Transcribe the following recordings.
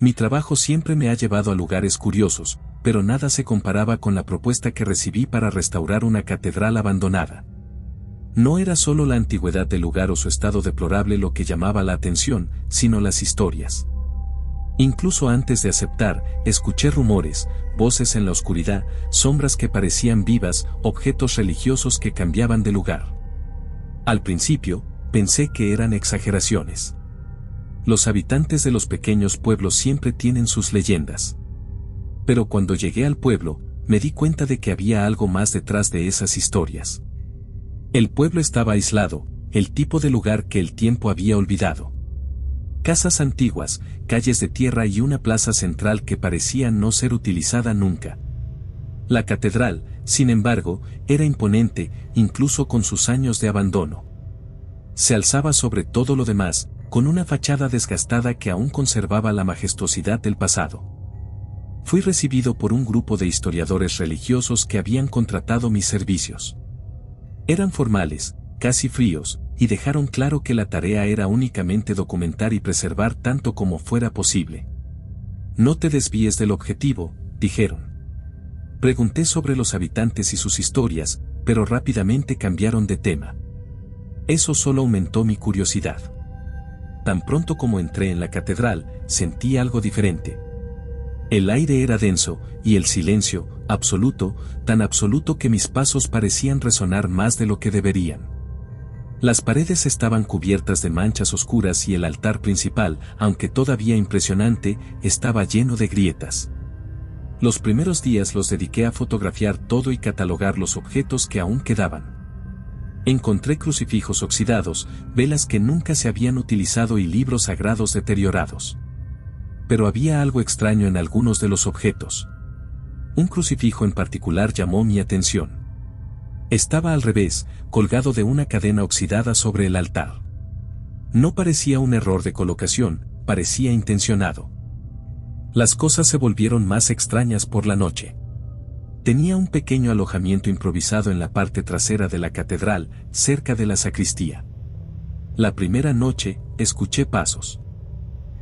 Mi trabajo siempre me ha llevado a lugares curiosos, pero nada se comparaba con la propuesta que recibí para restaurar una catedral abandonada. No era solo la antigüedad del lugar o su estado deplorable lo que llamaba la atención, sino las historias. Incluso antes de aceptar, escuché rumores, voces en la oscuridad, sombras que parecían vivas, objetos religiosos que cambiaban de lugar. Al principio, pensé que eran exageraciones. Los habitantes de los pequeños pueblos siempre tienen sus leyendas. Pero cuando llegué al pueblo, me di cuenta de que había algo más detrás de esas historias. El pueblo estaba aislado, el tipo de lugar que el tiempo había olvidado. Casas antiguas, calles de tierra y una plaza central que parecía no ser utilizada nunca. La catedral, sin embargo, era imponente, incluso con sus años de abandono. Se alzaba sobre todo lo demás, con una fachada desgastada que aún conservaba la majestuosidad del pasado. Fui recibido por un grupo de historiadores religiosos que habían contratado mis servicios. Eran formales, casi fríos, y dejaron claro que la tarea era únicamente documentar y preservar tanto como fuera posible. No te desvíes del objetivo, dijeron. Pregunté sobre los habitantes y sus historias, pero rápidamente cambiaron de tema. Eso solo aumentó mi curiosidad. Tan pronto como entré en la catedral, sentí algo diferente. El aire era denso, y el silencio, absoluto, tan absoluto que mis pasos parecían resonar más de lo que deberían. Las paredes estaban cubiertas de manchas oscuras y el altar principal, aunque todavía impresionante, estaba lleno de grietas. Los primeros días los dediqué a fotografiar todo y catalogar los objetos que aún quedaban. Encontré crucifijos oxidados, velas que nunca se habían utilizado y libros sagrados deteriorados. Pero había algo extraño en algunos de los objetos. Un crucifijo en particular llamó mi atención. Estaba al revés, colgado de una cadena oxidada sobre el altar. No parecía un error de colocación, parecía intencionado. Las cosas se volvieron más extrañas por la noche. Tenía un pequeño alojamiento improvisado en la parte trasera de la catedral, cerca de la sacristía. La primera noche, escuché pasos.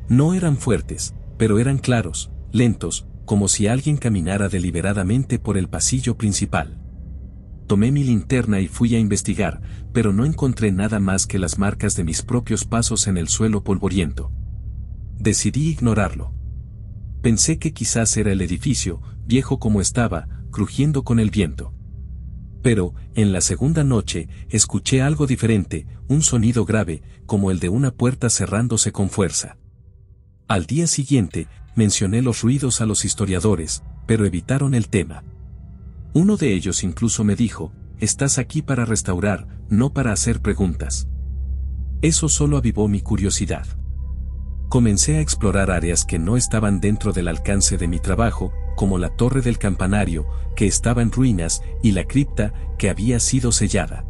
No eran fuertes, pero eran claros, lentos, como si alguien caminara deliberadamente por el pasillo principal. Tomé mi linterna y fui a investigar, pero no encontré nada más que las marcas de mis propios pasos en el suelo polvoriento. Decidí ignorarlo. Pensé que quizás era el edificio, viejo como estaba, crujiendo con el viento. Pero, en la segunda noche, escuché algo diferente, un sonido grave, como el de una puerta cerrándose con fuerza. Al día siguiente, mencioné los ruidos a los historiadores, pero evitaron el tema. Uno de ellos incluso me dijo, estás aquí para restaurar, no para hacer preguntas. Eso solo avivó mi curiosidad. Comencé a explorar áreas que no estaban dentro del alcance de mi trabajo, como la torre del campanario, que estaba en ruinas, y la cripta, que había sido sellada.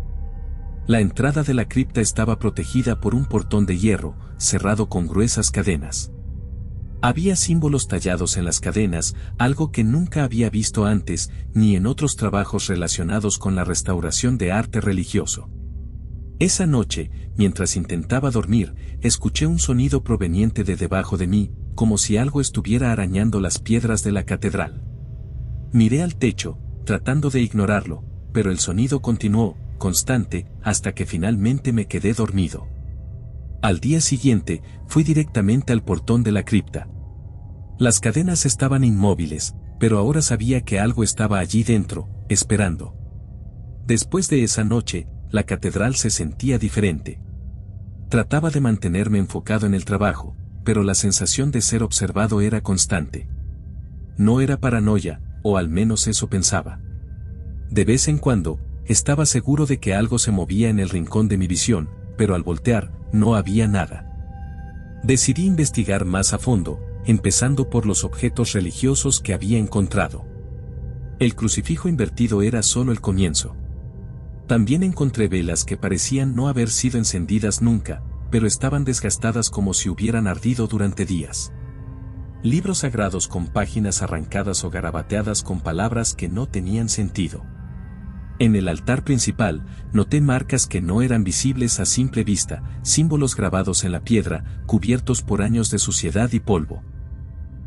La entrada de la cripta estaba protegida por un portón de hierro, cerrado con gruesas cadenas. Había símbolos tallados en las cadenas, algo que nunca había visto antes, ni en otros trabajos relacionados con la restauración de arte religioso. Esa noche, mientras intentaba dormir, escuché un sonido proveniente de debajo de mí, como si algo estuviera arañando las piedras de la catedral. Miré al techo, tratando de ignorarlo, pero el sonido continuó, constante, hasta que finalmente me quedé dormido. Al día siguiente, fui directamente al portón de la cripta. Las cadenas estaban inmóviles, pero ahora sabía que algo estaba allí dentro, esperando. Después de esa noche, la catedral se sentía diferente. Trataba de mantenerme enfocado en el trabajo, pero la sensación de ser observado era constante. No era paranoia, o al menos eso pensaba. De vez en cuando, estaba seguro de que algo se movía en el rincón de mi visión, pero al voltear, no había nada. Decidí investigar más a fondo, empezando por los objetos religiosos que había encontrado. El crucifijo invertido era solo el comienzo. También encontré velas que parecían no haber sido encendidas nunca, pero estaban desgastadas como si hubieran ardido durante días. Libros sagrados con páginas arrancadas o garabateadas con palabras que no tenían sentido. En el altar principal, noté marcas que no eran visibles a simple vista, símbolos grabados en la piedra, cubiertos por años de suciedad y polvo.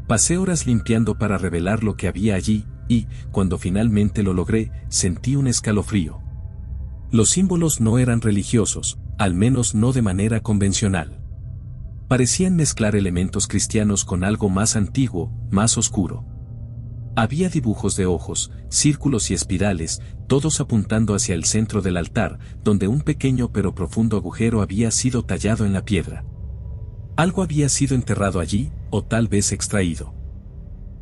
Pasé horas limpiando para revelar lo que había allí, y, cuando finalmente lo logré, sentí un escalofrío. Los símbolos no eran religiosos, al menos no de manera convencional. Parecían mezclar elementos cristianos con algo más antiguo, más oscuro. Había dibujos de ojos, círculos y espirales, todos apuntando hacia el centro del altar, donde un pequeño pero profundo agujero había sido tallado en la piedra. Algo había sido enterrado allí, o tal vez extraído.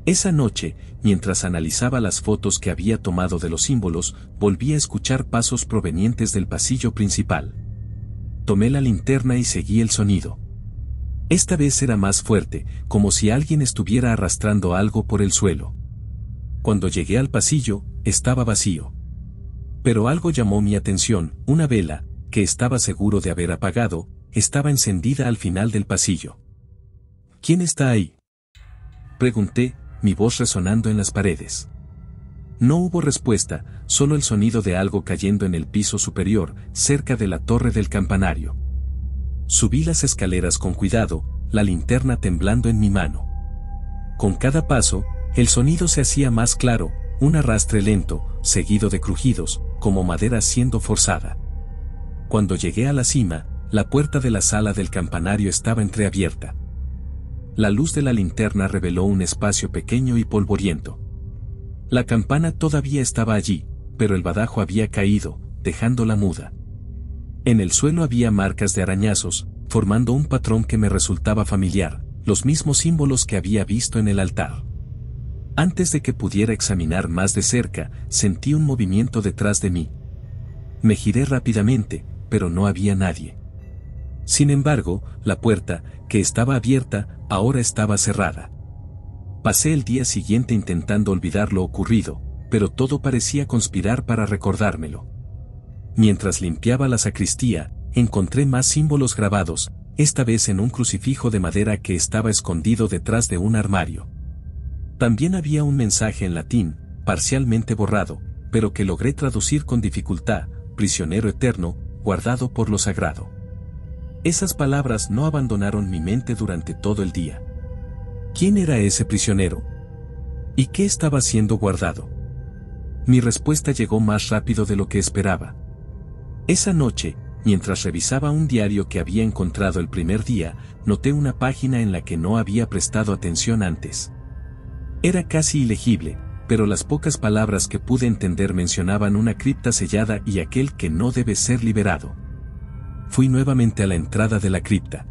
Esa noche, mientras analizaba las fotos que había tomado de los símbolos, volví a escuchar pasos provenientes del pasillo principal. Tomé la linterna y seguí el sonido. Esta vez era más fuerte, como si alguien estuviera arrastrando algo por el suelo. Cuando llegué al pasillo, estaba vacío. Pero algo llamó mi atención: una vela, que estaba seguro de haber apagado, estaba encendida al final del pasillo. ¿Quién está ahí?, pregunté, mi voz resonando en las paredes. No hubo respuesta, solo el sonido de algo cayendo en el piso superior, cerca de la torre del campanario. Subí las escaleras con cuidado, la linterna temblando en mi mano. Con cada paso, el sonido se hacía más claro, un arrastre lento, seguido de crujidos, como madera siendo forzada. Cuando llegué a la cima, la puerta de la sala del campanario estaba entreabierta. La luz de la linterna reveló un espacio pequeño y polvoriento. La campana todavía estaba allí, pero el badajo había caído, dejándola muda. En el suelo había marcas de arañazos, formando un patrón que me resultaba familiar, los mismos símbolos que había visto en el altar. Antes de que pudiera examinar más de cerca, sentí un movimiento detrás de mí. Me giré rápidamente, pero no había nadie. Sin embargo, la puerta, que estaba abierta, ahora estaba cerrada. Pasé el día siguiente intentando olvidar lo ocurrido, pero todo parecía conspirar para recordármelo. Mientras limpiaba la sacristía, encontré más símbolos grabados, esta vez en un crucifijo de madera que estaba escondido detrás de un armario. También había un mensaje en latín, parcialmente borrado, pero que logré traducir con dificultad: prisionero eterno, guardado por lo sagrado. Esas palabras no abandonaron mi mente durante todo el día. ¿Quién era ese prisionero? ¿Y qué estaba siendo guardado? Mi respuesta llegó más rápido de lo que esperaba. Esa noche, mientras revisaba un diario que había encontrado el primer día, noté una página en la que no había prestado atención antes. Era casi ilegible, pero las pocas palabras que pude entender mencionaban una cripta sellada y aquel que no debe ser liberado. Fui nuevamente a la entrada de la cripta.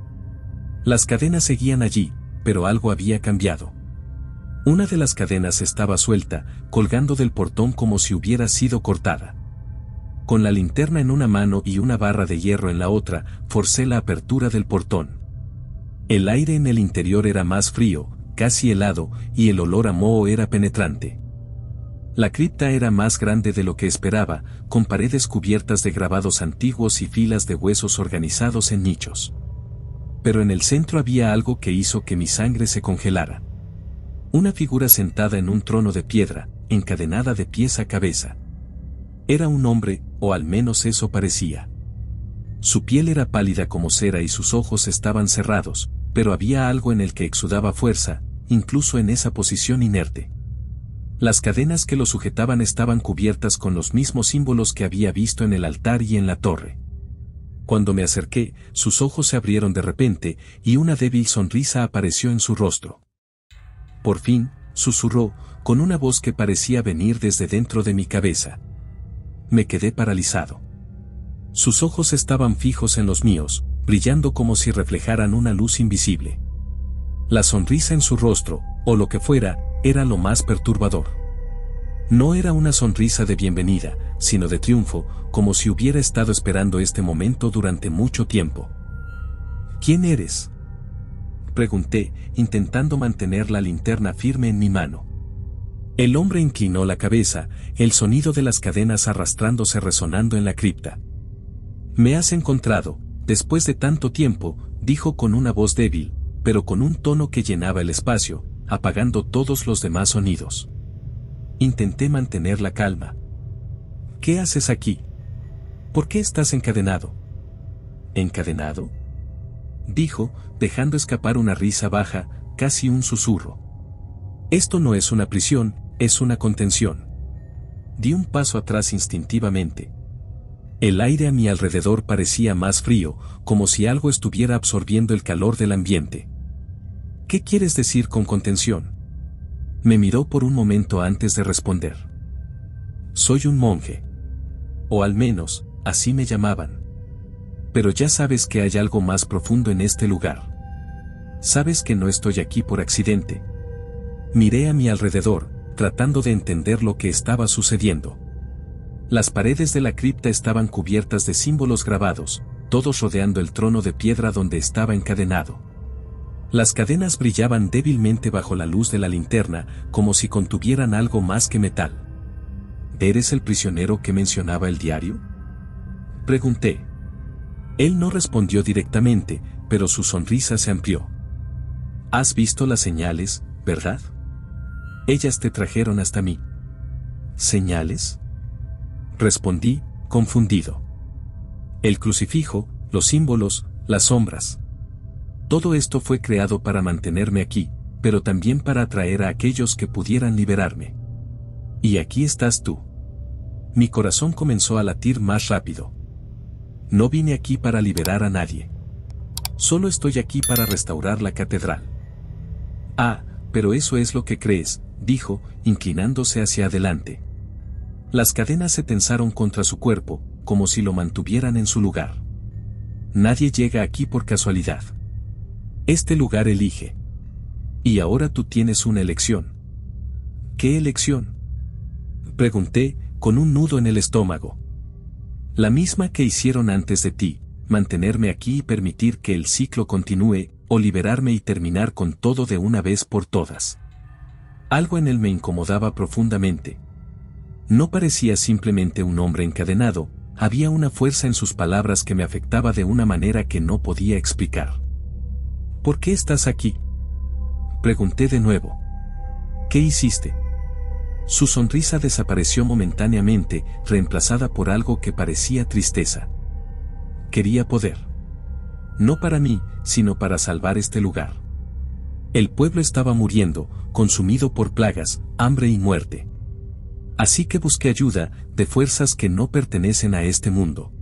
Las cadenas seguían allí, pero algo había cambiado. Una de las cadenas estaba suelta, colgando del portón como si hubiera sido cortada. Con la linterna en una mano y una barra de hierro en la otra, forcé la apertura del portón. El aire en el interior era más frío, casi helado, y el olor a moho era penetrante. La cripta era más grande de lo que esperaba, con paredes cubiertas de grabados antiguos y filas de huesos organizados en nichos. Pero en el centro había algo que hizo que mi sangre se congelara. Una figura sentada en un trono de piedra, encadenada de pies a cabeza. Era un hombre, o al menos eso parecía. Su piel era pálida como cera y sus ojos estaban cerrados, pero había algo en el que exudaba fuerza, incluso en esa posición inerte. Las cadenas que lo sujetaban estaban cubiertas con los mismos símbolos que había visto en el altar y en la torre. Cuando me acerqué, sus ojos se abrieron de repente, y una débil sonrisa apareció en su rostro. Por fin, susurró, con una voz que parecía venir desde dentro de mi cabeza. Me quedé paralizado. Sus ojos estaban fijos en los míos, brillando como si reflejaran una luz invisible. La sonrisa en su rostro, o lo que fuera, era lo más perturbador. No era una sonrisa de bienvenida, sino de triunfo, como si hubiera estado esperando este momento durante mucho tiempo. ¿Quién eres?, pregunté, intentando mantener la linterna firme en mi mano. El hombre inclinó la cabeza, el sonido de las cadenas arrastrándose resonando en la cripta. Me has encontrado, después de tanto tiempo, dijo con una voz débil, pero con un tono que llenaba el espacio, apagando todos los demás sonidos. Intenté mantener la calma. ¿Qué haces aquí? ¿Por qué estás encadenado? ¿Encadenado?, dijo, dejando escapar una risa baja, casi un susurro. Esto no es una prisión, es una contención. Di un paso atrás instintivamente. El aire a mi alrededor parecía más frío, como si algo estuviera absorbiendo el calor del ambiente. ¿Qué quieres decir con contención? Me miró por un momento antes de responder. Soy un monje. O al menos, así me llamaban. Pero ya sabes que hay algo más profundo en este lugar. Sabes que no estoy aquí por accidente. Miré a mi alrededor, tratando de entender lo que estaba sucediendo. Las paredes de la cripta estaban cubiertas de símbolos grabados, todos rodeando el trono de piedra donde estaba encadenado. Las cadenas brillaban débilmente bajo la luz de la linterna, como si contuvieran algo más que metal. ¿Eres el prisionero que mencionaba el diario? Pregunté. Él no respondió directamente, pero su sonrisa se amplió. ¿Has visto las señales, verdad? Ellas te trajeron hasta mí. ¿Señales? Respondí, confundido. El crucifijo, los símbolos, las sombras. Todo esto fue creado para mantenerme aquí, pero también para atraer a aquellos que pudieran liberarme. Y aquí estás tú. Mi corazón comenzó a latir más rápido. No vine aquí para liberar a nadie. Solo estoy aquí para restaurar la catedral. Ah, pero eso es lo que crees, dijo, inclinándose hacia adelante. Las cadenas se tensaron contra su cuerpo, como si lo mantuvieran en su lugar. Nadie llega aquí por casualidad. Este lugar elige. Y ahora tú tienes una elección. ¿Qué elección? Pregunté, con un nudo en el estómago. La misma que hicieron antes de ti, mantenerme aquí y permitir que el ciclo continúe, o liberarme y terminar con todo de una vez por todas. Algo en él me incomodaba profundamente. No parecía simplemente un hombre encadenado, había una fuerza en sus palabras que me afectaba de una manera que no podía explicar. ¿Por qué estás aquí? Pregunté de nuevo. ¿Qué hiciste? Su sonrisa desapareció momentáneamente, reemplazada por algo que parecía tristeza. Quería poder. No para mí, sino para salvar este lugar. El pueblo estaba muriendo, consumido por plagas, hambre y muerte. Así que busqué ayuda de fuerzas que no pertenecen a este mundo.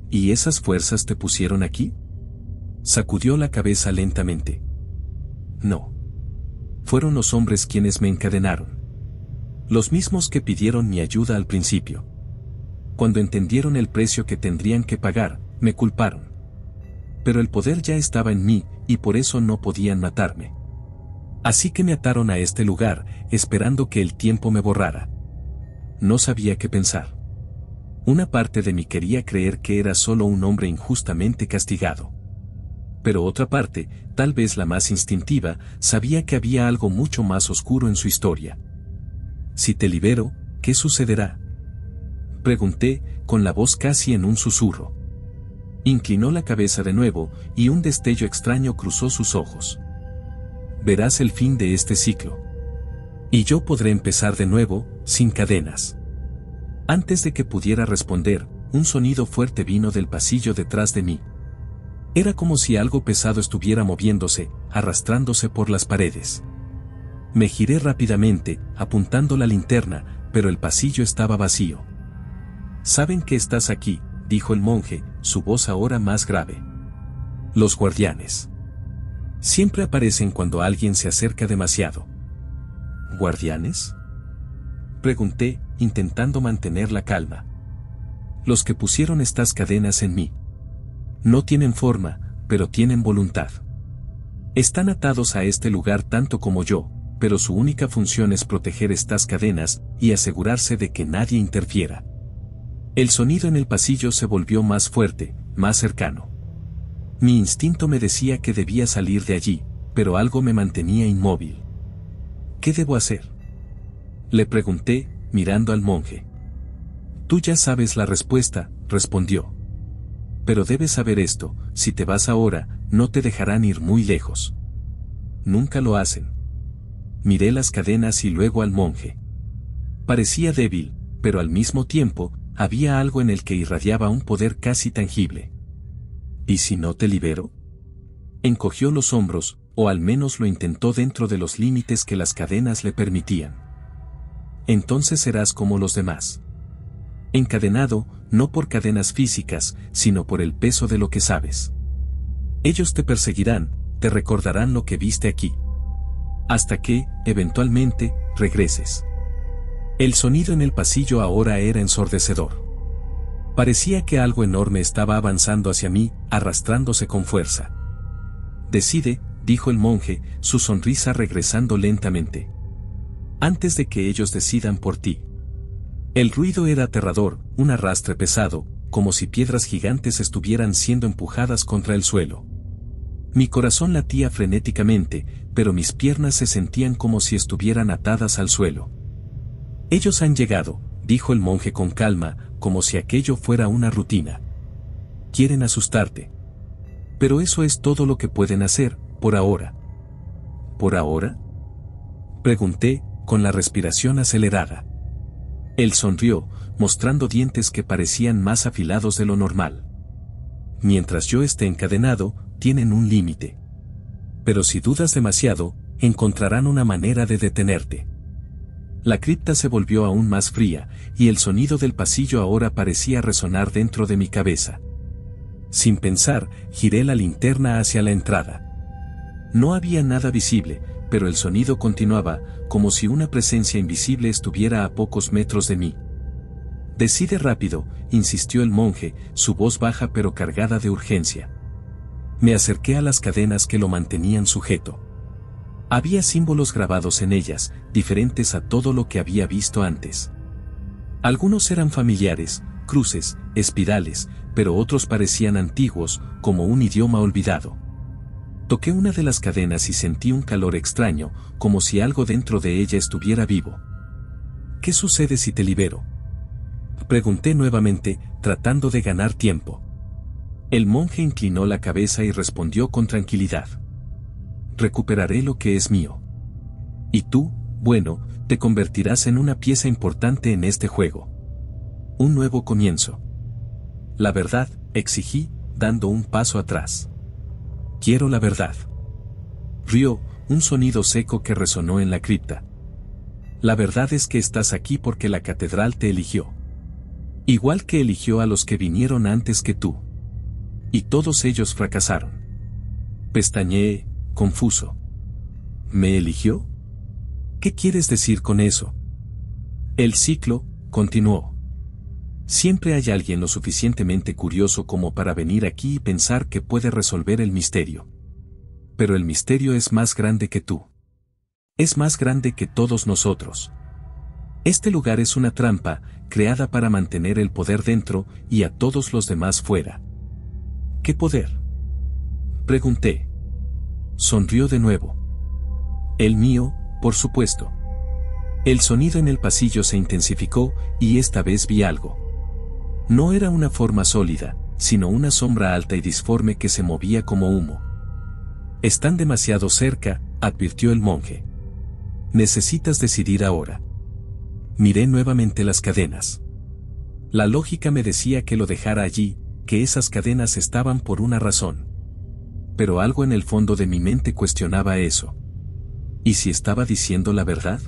¿Y esas fuerzas te pusieron aquí? Sacudió la cabeza lentamente. No. Fueron los hombres quienes me encadenaron. Los mismos que pidieron mi ayuda al principio. Cuando entendieron el precio que tendrían que pagar, me culparon. Pero el poder ya estaba en mí, y por eso no podían matarme. Así que me ataron a este lugar, esperando que el tiempo me borrara. No sabía qué pensar. Una parte de mí quería creer que era solo un hombre injustamente castigado. Pero otra parte, tal vez la más instintiva, sabía que había algo mucho más oscuro en su historia. Si te libero, ¿qué sucederá? Pregunté, con la voz casi en un susurro. Inclinó la cabeza de nuevo, y un destello extraño cruzó sus ojos. Verás el fin de este ciclo. Y yo podré empezar de nuevo, sin cadenas. Antes de que pudiera responder, un sonido fuerte vino del pasillo detrás de mí. Era como si algo pesado estuviera moviéndose, arrastrándose por las paredes. Me giré rápidamente, apuntando la linterna, pero el pasillo estaba vacío. «Saben que estás aquí», dijo el monje, su voz ahora más grave. «Los guardianes. Siempre aparecen cuando alguien se acerca demasiado». ¿Guardianes? Pregunté, intentando mantener la calma. «Los que pusieron estas cadenas en mí. No tienen forma, pero tienen voluntad. Están atados a este lugar tanto como yo, pero su única función es proteger estas cadenas y asegurarse de que nadie interfiera». El sonido en el pasillo se volvió más fuerte, más cercano. Mi instinto me decía que debía salir de allí, pero algo me mantenía inmóvil. ¿Qué debo hacer? Le pregunté, mirando al monje. Tú ya sabes la respuesta, respondió. Pero debes saber esto, si te vas ahora, no te dejarán ir muy lejos. Nunca lo hacen. Miré las cadenas y luego al monje. Parecía débil, pero al mismo tiempo, había algo en el que irradiaba un poder casi tangible. ¿Y si no te libero? Encogió los hombros, o al menos lo intentó dentro de los límites que las cadenas le permitían. Entonces serás como los demás. Encadenado, no por cadenas físicas, sino por el peso de lo que sabes. Ellos te perseguirán, te recordarán lo que viste aquí. Hasta que, eventualmente, regreses. El sonido en el pasillo ahora era ensordecedor. Parecía que algo enorme estaba avanzando hacia mí, arrastrándose con fuerza. Decide, dijo el monje, su sonrisa regresando lentamente. Antes de que ellos decidan por ti. El ruido era aterrador, un arrastre pesado, como si piedras gigantes estuvieran siendo empujadas contra el suelo. Mi corazón latía frenéticamente, pero mis piernas se sentían como si estuvieran atadas al suelo. Ellos han llegado, dijo el monje con calma, como si aquello fuera una rutina. Quieren asustarte. Pero eso es todo lo que pueden hacer, por ahora. ¿Por ahora? Pregunté, con la respiración acelerada. Él sonrió, mostrando dientes que parecían más afilados de lo normal. Mientras yo esté encadenado, tienen un límite. Pero si dudas demasiado, encontrarán una manera de detenerte. La cripta se volvió aún más fría, y el sonido del pasillo ahora parecía resonar dentro de mi cabeza. Sin pensar, giré la linterna hacia la entrada. No había nada visible, pero el sonido continuaba, como si una presencia invisible estuviera a pocos metros de mí. Decide rápido, insistió el monje, su voz baja pero cargada de urgencia. Me acerqué a las cadenas que lo mantenían sujeto. Había símbolos grabados en ellas, diferentes a todo lo que había visto antes. Algunos eran familiares, cruces, espirales, pero otros parecían antiguos, como un idioma olvidado. Toqué una de las cadenas y sentí un calor extraño, como si algo dentro de ella estuviera vivo. ¿Qué sucede si te libero? Pregunté nuevamente, tratando de ganar tiempo. El monje inclinó la cabeza y respondió con tranquilidad. Recuperaré lo que es mío. Y tú, bueno, te convertirás en una pieza importante en este juego. Un nuevo comienzo. La verdad, exigí, dando un paso atrás. Quiero la verdad. Rió, un sonido seco que resonó en la cripta. La verdad es que estás aquí porque la catedral te eligió. Igual que eligió a los que vinieron antes que tú. Y todos ellos fracasaron. Pestañeé, confuso. ¿Me eligió? ¿Qué quieres decir con eso? El ciclo, continuó. Siempre hay alguien lo suficientemente curioso como para venir aquí y pensar que puede resolver el misterio. Pero el misterio es más grande que tú. Es más grande que todos nosotros. Este lugar es una trampa, creada para mantener el poder dentro y a todos los demás fuera. ¿Qué poder? Pregunté. Sonrió de nuevo. El mío, por supuesto. El sonido en el pasillo se intensificó, y esta vez vi algo. No era una forma sólida, sino una sombra alta y disforme que se movía como humo. Están demasiado cerca, advirtió el monje. Necesitas decidir ahora. Miré nuevamente las cadenas. La lógica me decía que lo dejara allí, que esas cadenas estaban por una razón. Pero algo en el fondo de mi mente cuestionaba eso. ¿Y si estaba diciendo la verdad?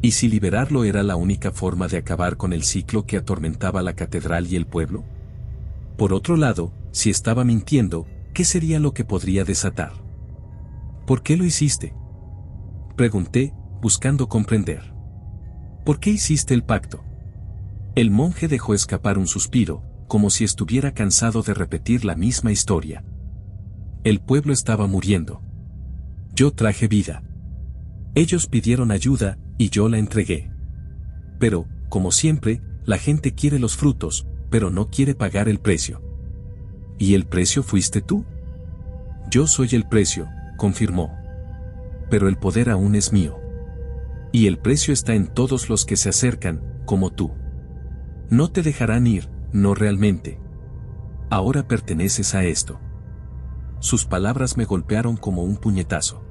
¿Y si liberarlo era la única forma de acabar con el ciclo que atormentaba la catedral y el pueblo? Por otro lado, si estaba mintiendo, ¿qué sería lo que podría desatar? ¿Por qué lo hiciste? Pregunté, buscando comprender. ¿Por qué hiciste el pacto? El monje dejó escapar un suspiro, como si estuviera cansado de repetir la misma historia. El pueblo estaba muriendo. Yo traje vida. Ellos pidieron ayuda, y yo la entregué. Pero, como siempre, la gente quiere los frutos, pero no quiere pagar el precio. ¿Y el precio fuiste tú? Yo soy el precio, confirmó. Pero el poder aún es mío. Y el precio está en todos los que se acercan, como tú. No te dejarán ir, no realmente. Ahora perteneces a esto. Sus palabras me golpearon como un puñetazo.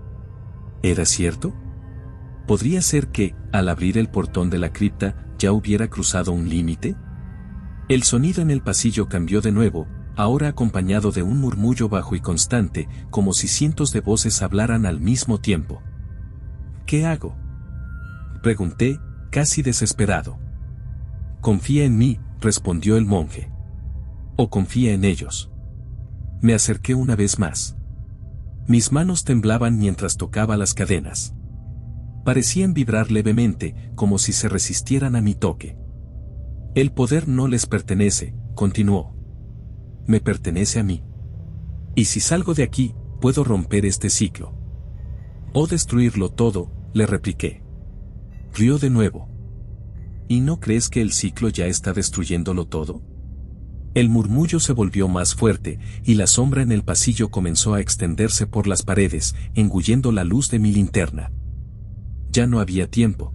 ¿Era cierto? ¿Podría ser que, al abrir el portón de la cripta, ya hubiera cruzado un límite? El sonido en el pasillo cambió de nuevo, ahora acompañado de un murmullo bajo y constante, como si cientos de voces hablaran al mismo tiempo. ¿Qué hago?, pregunté, casi desesperado. Confía en mí, respondió el monje. O confía en ellos. Me acerqué una vez más. Mis manos temblaban mientras tocaba las cadenas. Parecían vibrar levemente, como si se resistieran a mi toque. El poder no les pertenece, continuó. Me pertenece a mí. Y si salgo de aquí, puedo romper este ciclo. O destruirlo todo, le repliqué. Rió de nuevo. ¿Y no crees que el ciclo ya está destruyéndolo todo? El murmullo se volvió más fuerte, y la sombra en el pasillo comenzó a extenderse por las paredes, engullendo la luz de mi linterna. Ya no había tiempo.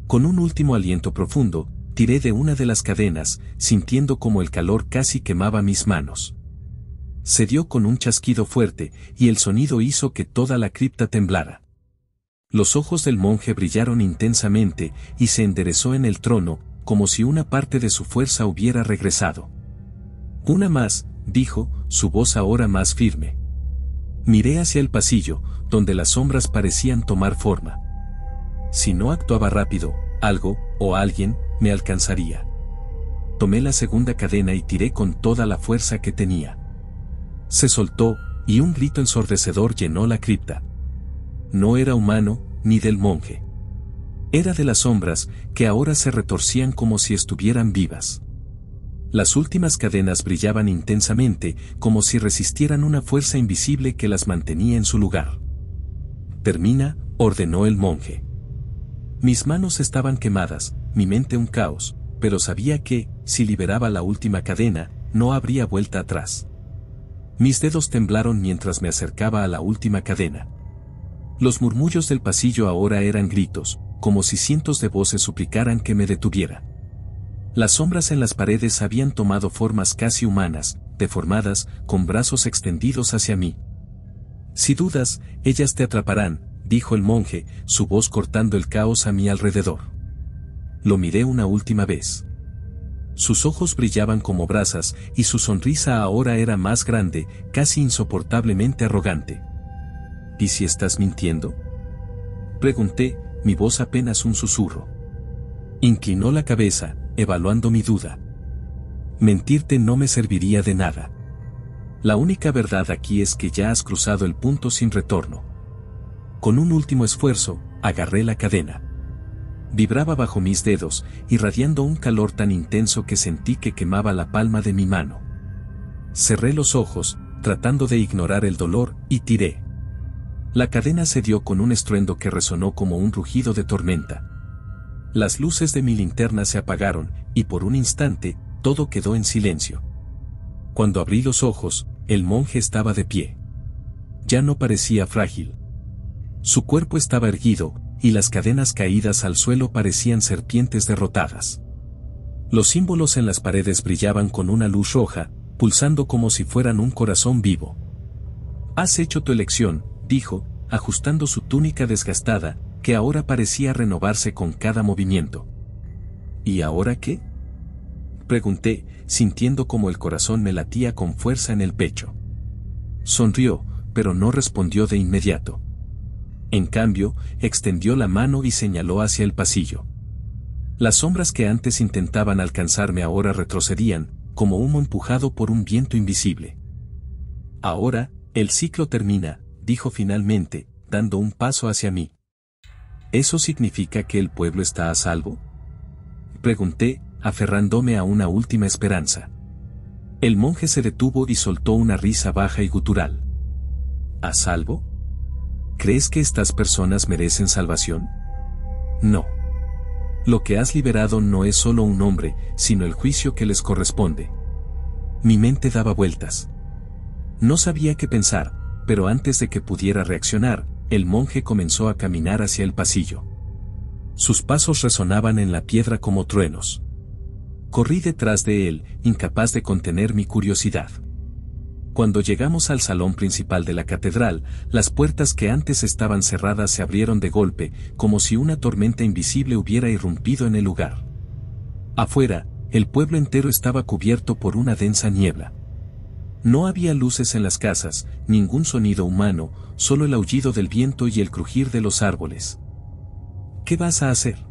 Con un último aliento profundo, tiré de una de las cadenas, sintiendo como el calor casi quemaba mis manos. Se dio con un chasquido fuerte, y el sonido hizo que toda la cripta temblara. Los ojos del monje brillaron intensamente, y se enderezó en el trono, como si una parte de su fuerza hubiera regresado. Una más, dijo, su voz ahora más firme. Miré hacia el pasillo, donde las sombras parecían tomar forma. Si no actuaba rápido, algo, o alguien, me alcanzaría. Tomé la segunda cadena y tiré con toda la fuerza que tenía. Se soltó, y un grito ensordecedor llenó la cripta. No era humano, ni del monje. Era de las sombras, que ahora se retorcían como si estuvieran vivas. Las últimas cadenas brillaban intensamente, como si resistieran una fuerza invisible que las mantenía en su lugar. Termina, ordenó el monje. Mis manos estaban quemadas, mi mente un caos, pero sabía que, si liberaba la última cadena, no habría vuelta atrás. Mis dedos temblaron mientras me acercaba a la última cadena. Los murmullos del pasillo ahora eran gritos, como si cientos de voces suplicaran que me detuviera. Las sombras en las paredes habían tomado formas casi humanas, deformadas, con brazos extendidos hacia mí. Si dudas, ellas te atraparán, dijo el monje, su voz cortando el caos a mi alrededor. Lo miré una última vez. Sus ojos brillaban como brasas, y su sonrisa ahora era más grande, casi insoportablemente arrogante. ¿Y si estás mintiendo?, pregunté, mi voz apenas un susurro. Inclinó la cabeza, evaluando mi duda. Mentirte no me serviría de nada. La única verdad aquí es que ya has cruzado el punto sin retorno. Con un último esfuerzo, agarré la cadena. Vibraba bajo mis dedos, irradiando un calor tan intenso que sentí que quemaba la palma de mi mano. Cerré los ojos, tratando de ignorar el dolor, y tiré. La cadena se dio con un estruendo que resonó como un rugido de tormenta. Las luces de mi linterna se apagaron, y por un instante, todo quedó en silencio. Cuando abrí los ojos, el monje estaba de pie. Ya no parecía frágil. Su cuerpo estaba erguido, y las cadenas caídas al suelo parecían serpientes derrotadas. Los símbolos en las paredes brillaban con una luz roja, pulsando como si fueran un corazón vivo. Has hecho tu elección, dijo, ajustando su túnica desgastada, que ahora parecía renovarse con cada movimiento. ¿Y ahora qué?, pregunté, sintiendo como el corazón me latía con fuerza en el pecho. Sonrió, pero no respondió de inmediato. En cambio, extendió la mano y señaló hacia el pasillo. Las sombras que antes intentaban alcanzarme ahora retrocedían, como humo empujado por un viento invisible. Ahora, el ciclo termina, dijo finalmente, dando un paso hacia mí. ¿Eso significa que el pueblo está a salvo?, pregunté, aferrándome a una última esperanza. El monje se detuvo y soltó una risa baja y gutural. ¿A salvo? ¿Crees que estas personas merecen salvación? No. Lo que has liberado no es solo un hombre, sino el juicio que les corresponde. Mi mente daba vueltas. No sabía qué pensar, pero antes de que pudiera reaccionar, el monje comenzó a caminar hacia el pasillo. Sus pasos resonaban en la piedra como truenos. Corrí detrás de él, incapaz de contener mi curiosidad. Cuando llegamos al salón principal de la catedral, las puertas que antes estaban cerradas se abrieron de golpe, como si una tormenta invisible hubiera irrumpido en el lugar. Afuera, el pueblo entero estaba cubierto por una densa niebla. No había luces en las casas, ningún sonido humano, solo el aullido del viento y el crujir de los árboles. ¿Qué vas a hacer?,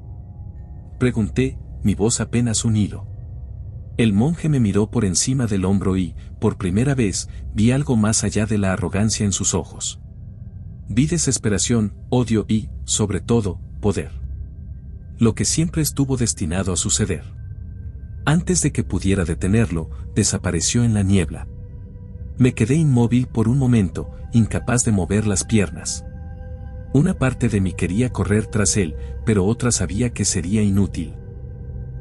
pregunté, mi voz apenas un hilo. El monje me miró por encima del hombro y, por primera vez, vi algo más allá de la arrogancia en sus ojos. Vi desesperación, odio y, sobre todo, poder. Lo que siempre estuvo destinado a suceder. Antes de que pudiera detenerlo, desapareció en la niebla. Me quedé inmóvil por un momento, incapaz de mover las piernas. Una parte de mí quería correr tras él, pero otra sabía que sería inútil.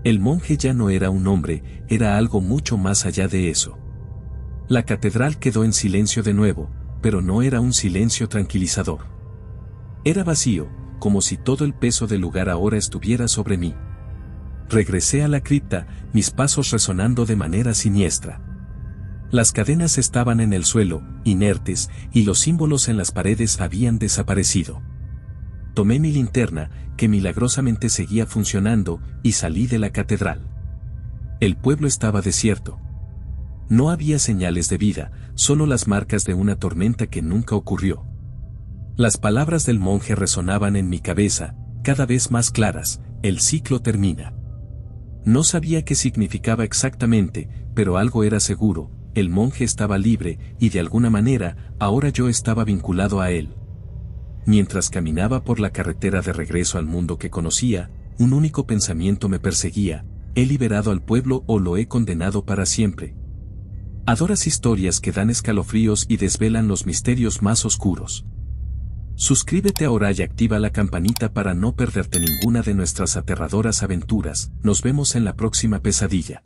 El monje ya no era un hombre, era algo mucho más allá de eso. La catedral quedó en silencio de nuevo, pero no era un silencio tranquilizador. Era vacío, como si todo el peso del lugar ahora estuviera sobre mí. Regresé a la cripta, mis pasos resonando de manera siniestra. Las cadenas estaban en el suelo, inertes, y los símbolos en las paredes habían desaparecido. Tomé mi linterna, que milagrosamente seguía funcionando, y salí de la catedral. El pueblo estaba desierto. No había señales de vida, solo las marcas de una tormenta que nunca ocurrió. Las palabras del monje resonaban en mi cabeza, cada vez más claras: el ciclo termina. No sabía qué significaba exactamente, pero algo era seguro: el monje estaba libre, y de alguna manera, ahora yo estaba vinculado a él. Mientras caminaba por la carretera de regreso al mundo que conocía, un único pensamiento me perseguía: ¿he liberado al pueblo o lo he condenado para siempre? Adoras historias que dan escalofríos y desvelan los misterios más oscuros. Suscríbete ahora y activa la campanita para no perderte ninguna de nuestras aterradoras aventuras. Nos vemos en la próxima pesadilla.